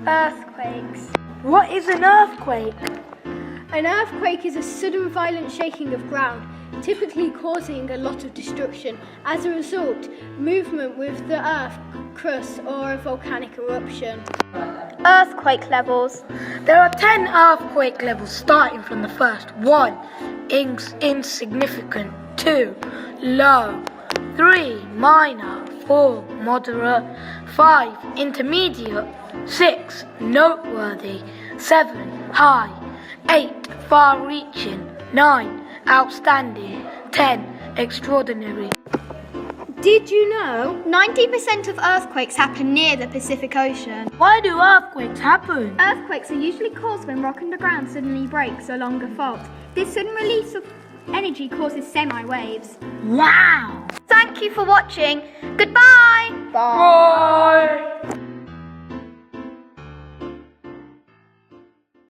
Earthquakes. What is an earthquake? An earthquake is a sudden violent shaking of ground, typically causing a lot of destruction. As a result, movement with the earth crust or a volcanic eruption. Earthquake levels. There are 10 earthquake levels starting from the first. 1. Insignificant. 2. Low. 3. Minor. 4. Moderate. 5. Intermediate. 6. Noteworthy. 7. High. 8. Far-reaching. 9. Outstanding. 10. Extraordinary. Did you know 90% of earthquakes happen near the Pacific Ocean. Why do earthquakes happen? Earthquakes are usually caused when rock underground suddenly breaks along a fault. This sudden release of energy causes semi-waves. Wow! Thank you for watching. Goodbye. Bye!